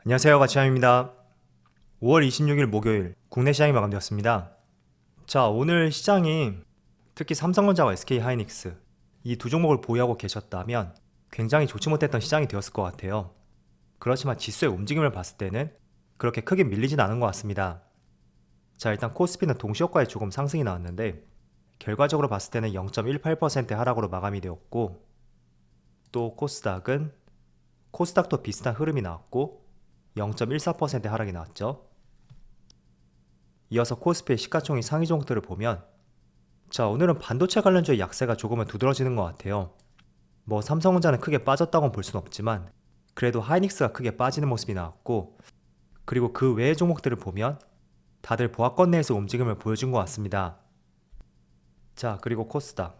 안녕하세요, 가치함입니다. 5월 26일 목요일 국내 시장이 마감되었습니다. 자, 오늘 시장이 특히 삼성전자와 SK하이닉스 이 두 종목을 보유하고 계셨다면 굉장히 좋지 못했던 시장이 되었을 것 같아요. 그렇지만 지수의 움직임을 봤을 때는 그렇게 크게 밀리진 않은 것 같습니다. 자, 일단 코스피는 동시효과에 조금 상승이 나왔는데 결과적으로 봤을 때는 0.18% 하락으로 마감이 되었고, 또 코스닥도 비슷한 흐름이 나왔고 0.14% 하락이 나왔죠. 이어서 코스피의 시가총액 상위 종목들을 보면, 자, 오늘은 반도체 관련주의 약세가 조금은 두드러지는 것 같아요. 뭐 삼성전자는 크게 빠졌다고는 볼 수는 없지만 그래도 하이닉스가 크게 빠지는 모습이 나왔고, 그리고 그 외의 종목들을 보면 다들 보합권 내에서 움직임을 보여준 것 같습니다. 자, 그리고 코스닥도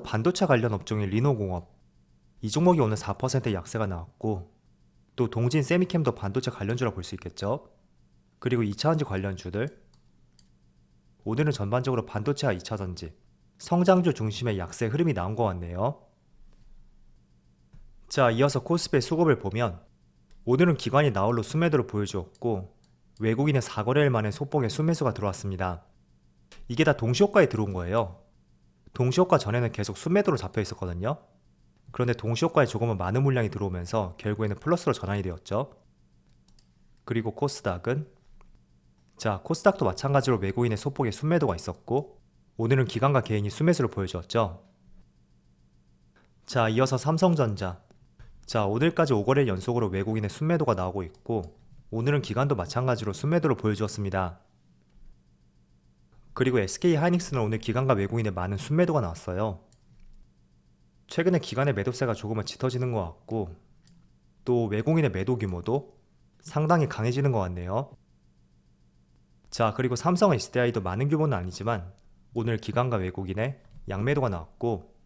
반도체 관련 업종인 리노공업 이 종목이 오늘 4% 약세가 나왔고, 또 동진 세미캠도 반도체 관련주라 볼 수 있겠죠. 그리고 2차전지 관련주들, 오늘은 전반적으로 반도체와 2차전지 성장주 중심의 약세 흐름이 나온 것 같네요. 자, 이어서 코스피의 수급을 보면 오늘은 기관이 나홀로 순매도를 보여주었고, 외국인은 4거래일 만에 소폭의 순매수가 들어왔습니다. 이게 다 동시효과에 들어온 거예요. 동시효과 전에는 계속 순매도로 잡혀 있었거든요. 그런데 동시효과에 조금은 많은 물량이 들어오면서 결국에는 플러스로 전환이 되었죠. 그리고 코스닥도 마찬가지로 외국인의 소폭의 순매도가 있었고, 오늘은 기관과 개인이 순매수를 보여주었죠. 자, 이어서 삼성전자. 자, 오늘까지 5거래일 연속으로 외국인의 순매도가 나오고 있고, 오늘은 기관도 마찬가지로 순매도를 보여주었습니다. 그리고 SK하이닉스는 오늘 기관과 외국인의 많은 순매도가 나왔어요. 최근에 기관의 매도세가 조금은 짙어지는 것 같고, 또 외국인의 매도 규모도 상당히 강해지는 것 같네요. 자, 그리고 삼성 SDI도 많은 규모는 아니지만 오늘 기관과 외국인의 양매도가 나왔고,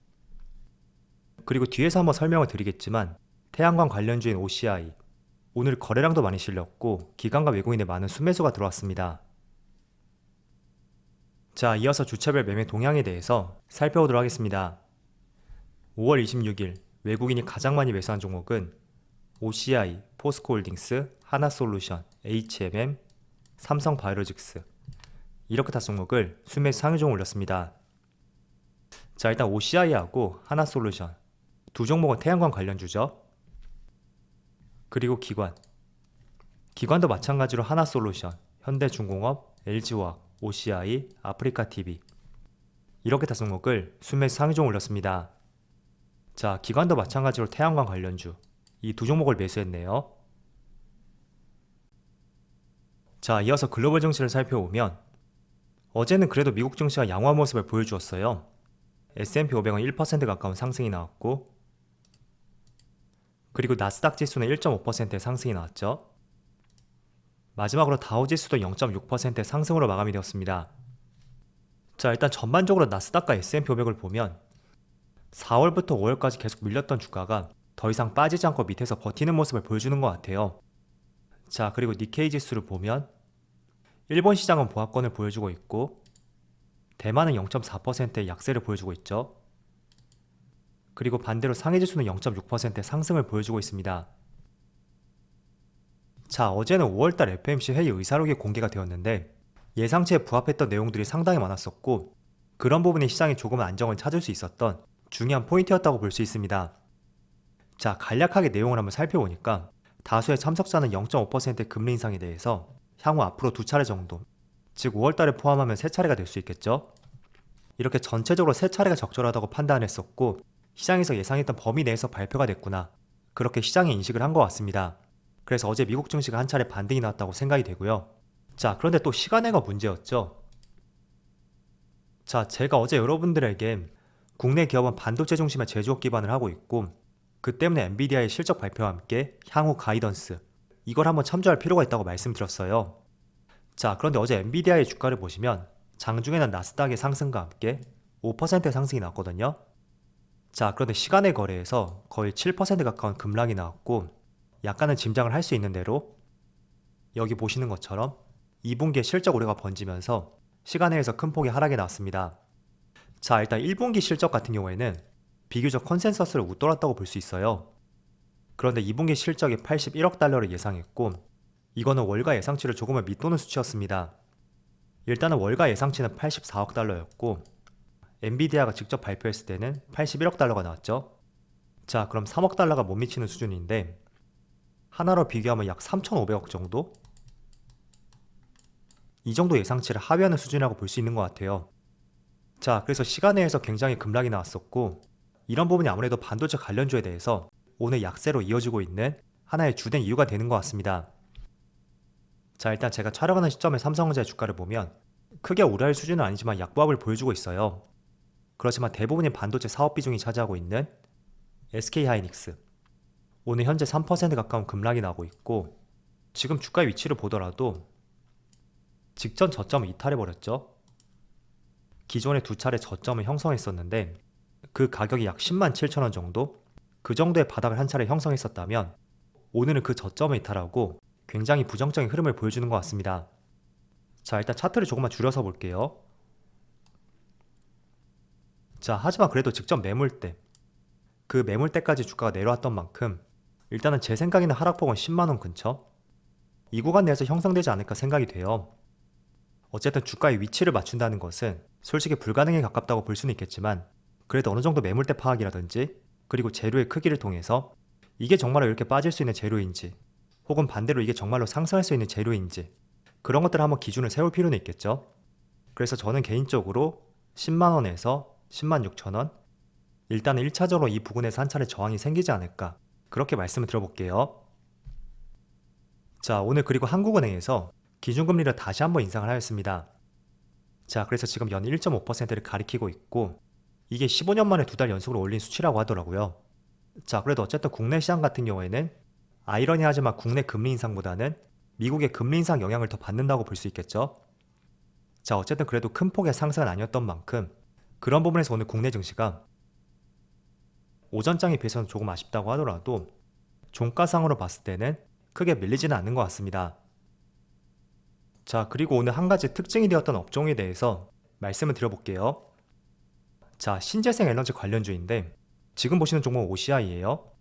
그리고 뒤에서 한번 설명을 드리겠지만 태양광 관련주인 OCI 오늘 거래량도 많이 실렸고 기관과 외국인의 많은 순매수가 들어왔습니다. 자, 이어서 주체별 매매 동향에 대해서 살펴보도록 하겠습니다. 5월 26일 외국인이 가장 많이 매수한 종목은 OCI, 포스코홀딩스, 하나솔루션, HMM, 삼성바이오로직스 이렇게 다 종목을 순매수 상위종 올렸습니다. 자, 일단 OCI하고 하나솔루션 두 종목은 태양광 관련주죠. 그리고 기관도 마찬가지로 하나솔루션, 현대중공업, LG화학, OCI, 아프리카TV 이렇게 다 종목을 순매수 상위종 올렸습니다. 자, 기관도 마찬가지로 태양광 관련주 이 두 종목을 매수했네요. 자, 이어서 글로벌 증시를 살펴보면 어제는 그래도 미국 증시가 양호한 모습을 보여주었어요. S&P 500은 1% 가까운 상승이 나왔고, 그리고 나스닥 지수는 1.5%의 상승이 나왔죠. 마지막으로 다우지수도 0.6%의 상승으로 마감이 되었습니다. 자, 일단 전반적으로 나스닥과 S&P 500을 보면 4월부터 5월까지 계속 밀렸던 주가가 더 이상 빠지지 않고 밑에서 버티는 모습을 보여주는 것 같아요. 자, 그리고 니케이 지수를 보면 일본 시장은 보합권을 보여주고 있고, 대만은 0.4%의 약세를 보여주고 있죠. 그리고 반대로 상해 지수는 0.6%의 상승을 보여주고 있습니다. 자, 어제는 5월달 FOMC 회의 의사록이 공개가 되었는데 예상치에 부합했던 내용들이 상당히 많았었고, 그런 부분이 시장이 조금은 안정을 찾을 수 있었던 중요한 포인트였다고 볼 수 있습니다. 자, 간략하게 내용을 한번 살펴보니까 다수의 참석자는 0.5%의 금리 인상에 대해서 향후 앞으로 2차례 정도, 즉 5월달에 포함하면 3차례가 될 수 있겠죠. 이렇게 전체적으로 3차례가 적절하다고 판단했었고, 시장에서 예상했던 범위 내에서 발표가 됐구나, 그렇게 시장이 인식을 한 것 같습니다. 그래서 어제 미국 증시가 한 차례 반등이 나왔다고 생각이 되고요. 자, 그런데 또 시간외가 문제였죠. 자, 제가 어제 여러분들에게 국내 기업은 반도체 중심의 제조업 기반을 하고 있고, 그 때문에 엔비디아의 실적 발표와 함께 향후 가이던스 이걸 한번 참조할 필요가 있다고 말씀드렸어요. 자, 그런데 어제 엔비디아의 주가를 보시면 장중에는 나스닥의 상승과 함께 5%의 상승이 나왔거든요. 자, 그런데 시간의 거래에서 거의 7% 가까운 급락이 나왔고, 약간은 짐작을 할 수 있는 대로 여기 보시는 것처럼 2분기에 실적 우려가 번지면서 시간외에서 큰 폭의 하락이 나왔습니다. 자, 일단 1분기 실적 같은 경우에는 비교적 컨센서스를 웃돌았다고 볼 수 있어요. 그런데 2분기 실적이 81억 달러를 예상했고 이거는 월가 예상치를 조금은 밑도는 수치였습니다. 일단은 월가 예상치는 84억 달러였고 엔비디아가 직접 발표했을 때는 81억 달러가 나왔죠. 자, 그럼 3억 달러가 못 미치는 수준인데 하나로 비교하면 약 3,500억 정도? 이 정도 예상치를 하회하는 수준이라고 볼 수 있는 것 같아요. 자, 그래서 시간 내에서 굉장히 급락이 나왔었고 이런 부분이 아무래도 반도체 관련주에 대해서 오늘 약세로 이어지고 있는 하나의 주된 이유가 되는 것 같습니다. 자, 일단 제가 촬영하는 시점에 삼성전자의 주가를 보면 크게 우려할 수준은 아니지만 약보합을 보여주고 있어요. 그렇지만 대부분의 반도체 사업 비중이 차지하고 있는 SK하이닉스 오늘 현재 3% 가까운 급락이 나고 있고 지금 주가의 위치를 보더라도 직전 저점을 이탈해버렸죠. 기존에 두 차례 저점을 형성했었는데 그 가격이 약 10만 7천 원 정도? 그 정도의 바닥을 한 차례 형성했었다면 오늘은 그 저점을 이탈하고 굉장히 부정적인 흐름을 보여주는 것 같습니다. 자, 일단 차트를 조금만 줄여서 볼게요. 자, 하지만 그래도 직전 매물대 그 매물대까지 주가가 내려왔던 만큼 일단은 제 생각에는 하락폭은 10만원 근처 이 구간 내에서 형성되지 않을까 생각이 돼요. 어쨌든 주가의 위치를 맞춘다는 것은 솔직히 불가능에 가깝다고 볼 수는 있겠지만 그래도 어느 정도 매물대 파악이라든지 그리고 재료의 크기를 통해서 이게 정말로 이렇게 빠질 수 있는 재료인지 혹은 반대로 이게 정말로 상승할 수 있는 재료인지 그런 것들을 한번 기준을 세울 필요는 있겠죠. 그래서 저는 개인적으로 10만원에서 10만 6천원 일단은 1차적으로 이 부근에서 한 차례 저항이 생기지 않을까 그렇게 말씀을 드려볼게요. 자, 오늘 그리고 한국은행에서 기준금리를 다시 한번 인상을 하였습니다. 자, 그래서 지금 연 1.5%를 가리키고 있고 이게 15년 만에 2달 연속으로 올린 수치라고 하더라고요. 자, 그래도 어쨌든 국내 시장 같은 경우에는 아이러니하지만 국내 금리 인상보다는 미국의 금리 인상 영향을 더 받는다고 볼 수 있겠죠. 자, 어쨌든 그래도 큰 폭의 상승은 아니었던 만큼 그런 부분에서 오늘 국내 증시가 오전장에 비해서는 조금 아쉽다고 하더라도 종가상으로 봤을 때는 크게 밀리지는 않는 것 같습니다. 자, 그리고 오늘 한 가지 특징이 되었던 업종에 대해서 말씀을 드려볼게요. 자, 신재생 에너지 관련주인데 지금 보시는 종목은 OCI예요.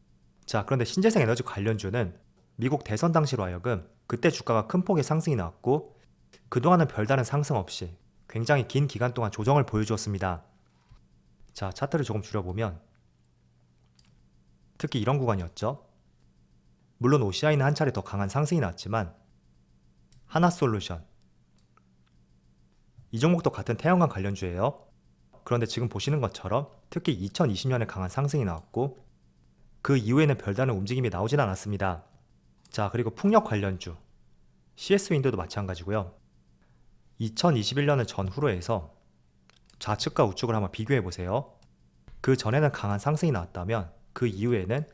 자, 그런데 신재생 에너지 관련주는 미국 대선 당시로 하여금 그때 주가가 큰 폭의 상승이 나왔고 그동안은 별다른 상승 없이 굉장히 긴 기간 동안 조정을 보여주었습니다. 자, 차트를 조금 줄여보면 특히 이런 구간이었죠. 물론 OCI는 한 차례 더 강한 상승이 나왔지만 하나솔루션 이 종목도 같은 태양광 관련주예요. 그런데 지금 보시는 것처럼 특히 2020년에 강한 상승이 나왔고 그 이후에는 별다른 움직임이 나오진 않았습니다. 자, 그리고 풍력 관련주 CS윈드도 마찬가지고요. 2021년을 전후로 해서 좌측과 우측을 한번 비교해 보세요. 그 전에는 강한 상승이 나왔다면 그 이후에는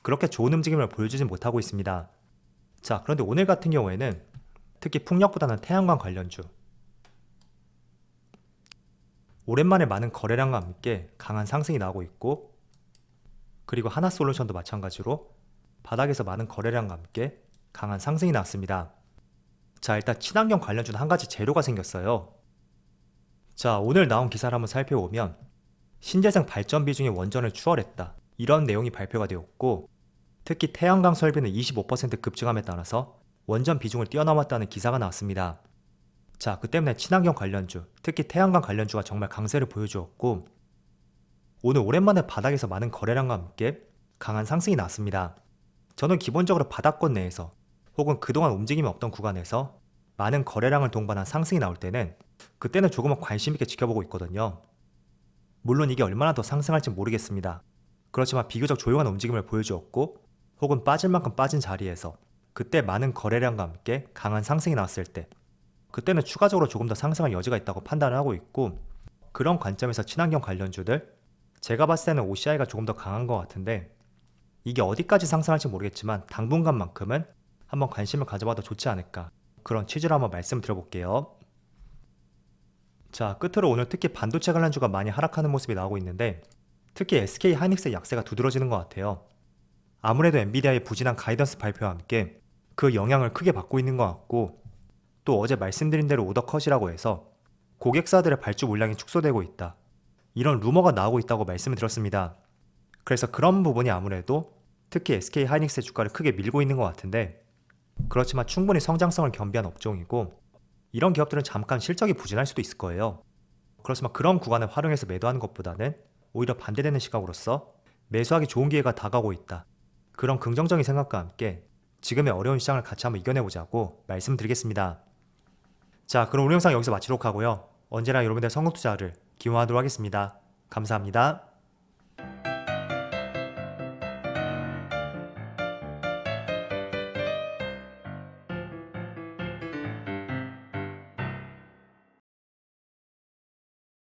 그렇게 좋은 움직임을 보여주진 못하고 있습니다. 자, 그런데 오늘 같은 경우에는 특히 풍력보다는 태양광 관련주 오랜만에 많은 거래량과 함께 강한 상승이 나오고 있고 그리고 하나솔루션도 마찬가지로 바닥에서 많은 거래량과 함께 강한 상승이 나왔습니다. 자, 일단 친환경 관련주는 한 가지 재료가 생겼어요. 자, 오늘 나온 기사를 한번 살펴보면 신재생 발전 비중의 원전을 추월했다 이런 내용이 발표가 되었고 특히 태양광 설비는 25% 급증함에 따라서 원전 비중을 뛰어넘었다는 기사가 나왔습니다. 자, 그 때문에 친환경 관련주, 특히 태양광 관련주가 정말 강세를 보여주었고 오늘 오랜만에 바닥에서 많은 거래량과 함께 강한 상승이 나왔습니다. 저는 기본적으로 바닥권 내에서 혹은 그동안 움직임이 없던 구간에서 많은 거래량을 동반한 상승이 나올 때는 그때는 조금은 관심 있게 지켜보고 있거든요. 물론 이게 얼마나 더 상승할지 모르겠습니다. 그렇지만 비교적 조용한 움직임을 보여주었고 혹은 빠질 만큼 빠진 자리에서 그때 많은 거래량과 함께 강한 상승이 나왔을 때 그때는 추가적으로 조금 더 상승할 여지가 있다고 판단을 하고 있고 그런 관점에서 친환경 관련주들 제가 봤을 때는 OCI가 조금 더 강한 것 같은데 이게 어디까지 상승할지 모르겠지만 당분간만큼은 한번 관심을 가져봐도 좋지 않을까 그런 취지로 한번 말씀을 드려볼게요. 자, 끝으로 오늘 특히 반도체 관련주가 많이 하락하는 모습이 나오고 있는데 특히 SK하이닉스의 약세가 두드러지는 것 같아요. 아무래도 엔비디아의 부진한 가이던스 발표와 함께 그 영향을 크게 받고 있는 것 같고 또 어제 말씀드린 대로 오더컷이라고 해서 고객사들의 발주 물량이 축소되고 있다 이런 루머가 나오고 있다고 말씀을 드렸습니다. 그래서 그런 부분이 아무래도 특히 SK 하이닉스의 주가를 크게 밀고 있는 것 같은데, 그렇지만 충분히 성장성을 겸비한 업종이고 이런 기업들은 잠깐 실적이 부진할 수도 있을 거예요. 그렇지만 그런 구간을 활용해서 매도하는 것보다는 오히려 반대되는 시각으로서 매수하기 좋은 기회가 다가오고 있다, 그런 긍정적인 생각과 함께 지금의 어려운 시장을 같이 한번 이겨내보자고 말씀드리겠습니다. 자, 그럼 오늘 영상 여기서 마치도록 하고요. 언제나 여러분들의 성공 투자를 기원하도록 하겠습니다. 감사합니다.